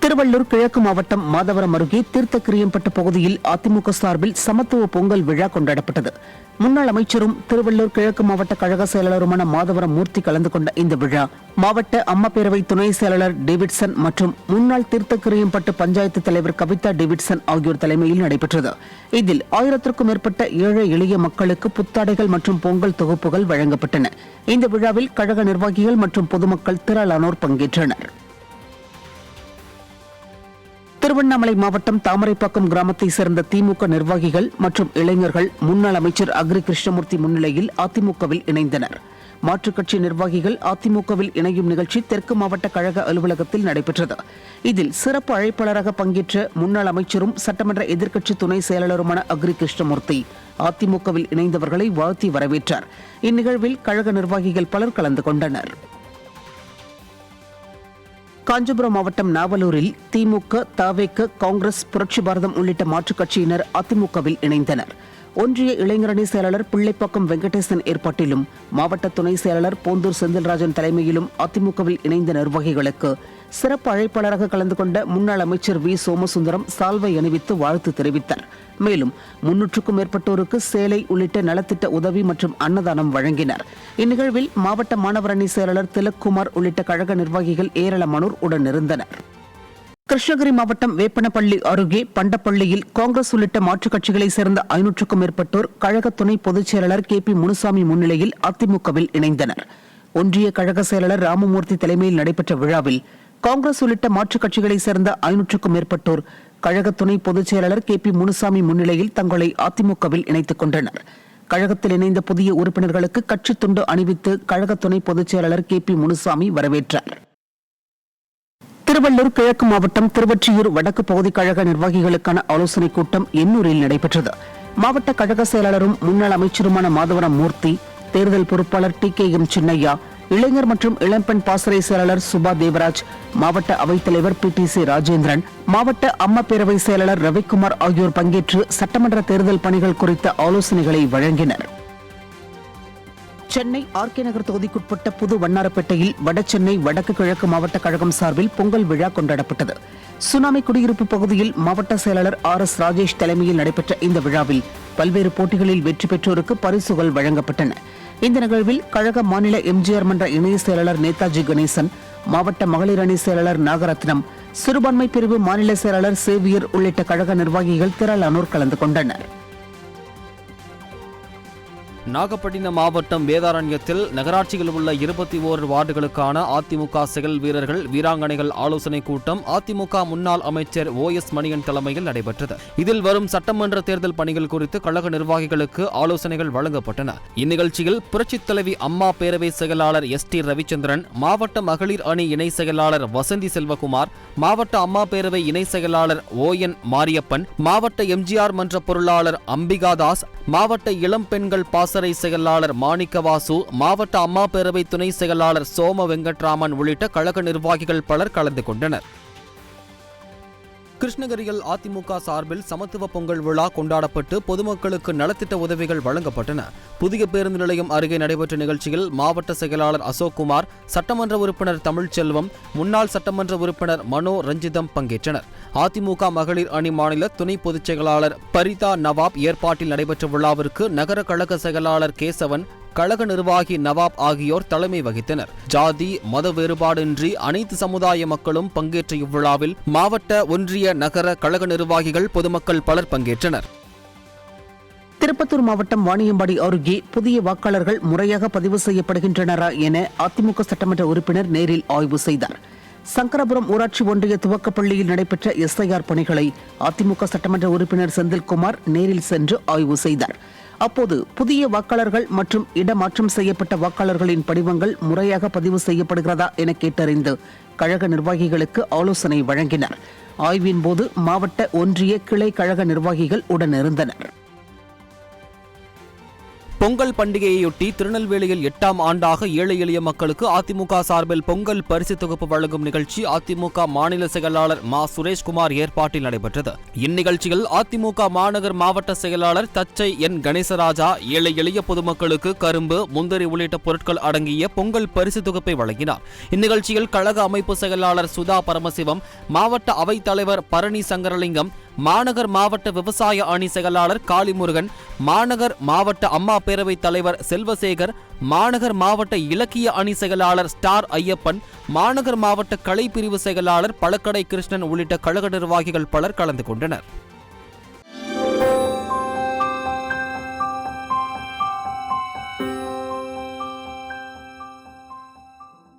திருவள்ளூர் கிழக்கு மாவட்டம் மாதவரம் அருகே தீர்த்தக்கிரியம்பட்டு பகுதியில் அதிமுக சார்பில் சமத்துவ பொங்கல் விழா கொண்டாடப்பட்டது. முன்னாள் அமைச்சரும் திருவள்ளூர் கிழக்கு மாவட்ட கழக செயலாளருமான மாதவரம் மூர்த்தி கலந்து கொண்ட இந்த விழா மாவட்ட அம்மா பேரவை துணை செயலாளர் டேவிட்சன் மற்றும் முன்னாள் தீர்த்தக்கிரியம்பட்டு பஞ்சாயத்து தலைவர் கவிதா டேவிட்சன் ஆகியோர் தலைமையில் நடைபெற்றது. இதில் 1000க்கும் மேற்பட்ட ஏழை எளிய மக்களுக்கு புத்தாடைகள் மற்றும் பொங்கல் தொகுப்புகள் வழங்கப்பட்டன. இந்த விழாவில் கழக நிர்வாகிகள் மற்றும் பொதுமக்கள் திரளானோர் பங்கேற்றனர். திருவண்ணாமலை மாவட்டம் தாமரைப்பாக்கம் கிராமத்தை சேர்ந்த திமுக நிர்வாகிகள் மற்றும் இளைஞர்கள் முன்னாள் அமைச்சர் அக்ரி கிருஷ்ணமூர்த்தி முன்னிலையில் அதிமுகவில் இணைந்தனர். மாற்றுக் கட்சி நிர்வாகிகள் அதிமுகவில் இணையும் நிகழ்ச்சி தெற்கு மாவட்ட கழக அலுவலகத்தில் நடைபெற்றது. இதில் சிறப்பு அழைப்பாளராக பங்கேற்ற முன்னாள் அமைச்சரும் சட்டமன்ற எதிர்க்கட்சி துணை செயலாளருமான அக்ரி கிருஷ்ணமூர்த்தி அதிமுகவில் இணைந்தவர்களை வாழ்த்தி வரவேற்றார். இந்நிகழ்வில் கழக நிர்வாகிகள் பலர் கலந்து கொண்டனர். காஞ்சிபுரம் மாவட்டம் நாவலூரில் திமுக, தவேக, காங்கிரஸ், புரட்சி பாரதம் உள்ளிட்ட மாற்றுக் கட்சியினர் அதிமுகவில் இணைந்தனர். ஒன்றிய இளைஞரணி செயலாளர் பிள்ளைப்பாக்கம் வெங்கடேசன் ஏற்பாட்டிலும் மாவட்ட துணை செயலாளர் போந்தூர் செந்தில்ராஜன் தலைமையிலும் அதிமுகவில் இணைந்த நிர்வாகிகளுக்கு சிறப்பு அழைப்பாளராக கலந்து கொண்ட முன்னாள் அமைச்சர் வி சோமசுந்தரம் சால்வை அணிவித்து வாழ்த்து தெரிவித்தார். மேலும் 300க்கும் மேற்பட்டோருக்கு சேலை உள்ளிட்ட நலத்திட்ட உதவி மற்றும் அன்னதானம் வழங்கினர். இந்நிகழ்வில் மாவட்ட மாணவர் அணி செயலாளர் திலக்குமார் உள்ளிட்ட கழக நிர்வாகிகள் ஏராளமானோர் உடனிருந்தனர். கிருஷ்ணகிரி மாவட்டம் வேப்பனப்பள்ளி அருகே பண்டப்பள்ளியில் காங்கிரஸ் உள்ளிட்ட மாற்றுக் கட்சிகளைச் சேர்ந்த 500க்கும் மேற்பட்டோர் கழக துணை பொதுச் செயலாளர் கே பி முனுசாமி முன்னிலையில் அதிமுகவில் இணைந்தனர். ஒன்றிய கழக செயலாளர் ராமமூர்த்தி தலைமையில் நடைபெற்ற விழாவில் காங்கிரஸ் உள்ளிட்ட மாற்றுக் கட்சிகளைச் சேர்ந்த 500க்கும் மேற்பட்டோர் கழக துணை பொதுச் செயலாளர் கே பி முனுசாமி முன்னிலையில் தங்களை அதிமுகவில் இணைத்துக் கொண்டனர். கழகத்தில் இணைந்த புதிய உறுப்பினர்களுக்கு கட்சித் துண்டு அணிவித்து கழக துணை பொதுச் செயலாளர் கே பி முனுசாமி வரவேற்றார். திருவள்ளூர் கிழக்கு மாவட்டம் திருவொற்றியூர் வடக்கு பகுதி கழக நிர்வாகிகளுக்கான ஆலோசனைக் கூட்டம் எண்ணூரில் நடைபெற்றது. மாவட்ட கழக செயலாளரும் முன்னாள் அமைச்சருமான மாதவரம் மூர்த்தி, தேர்தல் பொறுப்பாளர் டி.கே.எம். சின்னையா, இளைஞர் மற்றும் இளம்பெண் பாசறை செயலாளர் சுபா தேவராஜ், மாவட்ட அவைத்தலைவர் பி.டி.சி. ராஜேந்திரன், மாவட்ட அம்மா பேரவை செயலாளர் ரவிக்குமார் ஆகியோர் பங்கேற்று சட்டமன்ற தேர்தல் பணிகள் குறித்த ஆலோசனைகளை வழங்கினர். சென்னை ஆர்கே நகர் தொகுதிக்குட்பட்ட புது வண்ணாரப்பேட்டையில் வடசென்னை வடக்கு கிழக்கு மாவட்ட கழகம் சார்பில் பொங்கல் விழா கொண்டாடப்பட்டது. சுனாமி குடியிருப்பு பகுதியில் மாவட்ட செயலாளர் ஆர்.எஸ். ராஜேஷ் தலைமையில் நடைபெற்ற இந்த விழாவில் பல்வேறு போட்டிகளில் வெற்றி பெற்றோருக்கு பரிசுகள் வழங்கப்பட்டன. இந்த நிகழ்வில் கழக மாநில எம்ஜிஆர் மன்ற இணை செயலாளர் நேதாஜி கணேசன், மாவட்ட மகளிர் அணி செயலாளர் நாகரத்னம், சிறுபான்மை பிரிவு மாநில செயலாளர் சேவியர் உள்ளிட்ட கழக நிர்வாகிகள் திரளானோர் கலந்து கொண்டனர். நாகப்பட்டினம் மாவட்டம் வேதாரண்யத்தில் நகராட்சியில் உள்ள 21 வார்டுகளுக்கான அதிமுக செயல் வீரர்கள் வீராங்கனைகள் ஆலோசனைக் கூட்டம் அதிமுக முன்னாள் அமைச்சர் OS மணியன் தலைமையில் நடைபெற்றது. இதில் வரும் சட்டமன்ற தேர்தல் பணிகள் குறித்து கழக நிர்வாகிகளுக்கு ஆலோசனைகள் வழங்கப்பட்டன. இந்நிகழ்ச்சியில் புரட்சித் தலைவி அம்மா பேரவை செயலாளர் S.T. ரவிச்சந்திரன், மாவட்ட மகளிர் அணி இணை செயலாளர் வசந்தி செல்வகுமார், மாவட்ட அம்மா பேரவை இணை செயலாளர் ON மாரியப்பன், மாவட்ட எம்ஜிஆர் மன்ற பொருளாளர் அம்பிகாதாஸ், மாவட்ட இளம் பெண்கள் பாசறை செயலாளர் மாணிக்கவாசு, மாவட்ட அம்மா பேரவை துணை செயலாளர் சோம வெங்கட்ராமன் உள்ளிட்ட கழக நிர்வாகிகள் பலர் கலந்து கொண்டனர். கிருஷ்ணகிரியில் அதிமுக சார்பில் சமத்துவ பொங்கல் விழா கொண்டாடப்பட்டு பொதுமக்களுக்கு நலத்திட்ட உதவிகள் வழங்கப்பட்டன. புதிய பேருந்து நிலையம் அருகே நடைபெற்ற நிகழ்ச்சியில் மாவட்ட செயலாளர் அசோக்குமார், சட்டமன்ற உறுப்பினர் தமிழ்ச்செல்வம், முன்னாள் சட்டமன்ற உறுப்பினர் மனோ ரஞ்சிதம் பங்கேற்றனர். அதிமுக மகளிர் அணி மாநில துணை பொதுச் செயலாளர் பரிதா நவாப் ஏற்பாட்டில் நடைபெற்ற விழாவிற்கு நகர கழக செயலாளர் கேசவன், கழக நிர்வாகி நவாப் ஆகியோர் தலைமை வகித்தனர். ஜாதி மத வேறுபாடின்றி அனைத்து சமுதாய மக்களும் பங்கேற்ற இவ்விழாவில் மாவட்ட, ஒன்றிய, நகர கழக நிர்வாகிகள், பொதுமக்கள் பலர் பங்கேற்றனர். திருப்பத்தூர் மாவட்டம் வாணியம்பாடி அருகே புதிய வாக்காளர்கள் முறையாக பதிவு செய்யப்படுகின்றனரா என அதிமுக சட்டமன்ற உறுப்பினர் நேரில் ஆய்வு செய்தார். சங்கரபுரம் ஊராட்சி ஒன்றிய துவக்கப்பள்ளியில் நடைபெற்ற SIR பணிகளை அதிமுக சட்டமன்ற உறுப்பினர் செந்தில்குமார் நேரில் சென்று ஆய்வு செய்தார். அப்போது புதிய வாக்காளர்கள் மற்றும் இடமாற்றம் செய்யப்பட்ட வாக்காளர்களின் படிவங்கள் முறையாக பதிவு செய்யப்படுகிறதா என கேட்டறிந்து கழக நிர்வாகிகளுக்கு ஆலோசனை வழங்கினர். ஆய்வின் போது மாவட்ட, ஒன்றிய, கிளை கழக நிர்வாகிகள் உடனிருந்தனர். பொங்கல் பண்டிகையையொட்டி திருநெல்வேலியில் 8ஆம் ஆண்டாக ஏழை எளிய மக்களுக்கு அதிமுக சார்பில் பொங்கல் பரிசு தொகுப்பு வழங்கும் நிகழ்ச்சி அதிமுக மாநில செயலாளர் மா சுரேஷ்குமார் ஏற்பாட்டில் நடைபெற்றது. இந்நிகழ்ச்சியில் அதிமுக மாநகர் மாவட்ட செயலாளர் தச்சை என் கணேசராஜா ஏழை எளிய பொதுமக்களுக்கு கரும்பு, முந்திரி உள்ளிட்ட பொருட்கள் அடங்கிய பொங்கல் பரிசு தொகுப்பை வழங்கினார். இந்நிகழ்ச்சியில் கழக அமைப்பு செயலாளர் சுதா பரமசிவம், மாவட்ட அவைத் தலைவர் பரணி சங்கரலிங்கம், மாநகர் மாவட்ட விவசாய அணி செயலாளர் காளிமுருகன், மாநகர் மாவட்ட அம்மா பேரவைத் தலைவர் செல்வசேகர், மாநகர் மாவட்ட இலக்கிய அணி செயலாளர் ஸ்டார் ஐயப்பன், மாநகர் மாவட்ட கலை பிரிவு செயலாளர் பழக்கடை கிருஷ்ணன் உள்ளிட்ட கழக நிர்வாகிகள் பலர் கலந்து கொண்டனர்.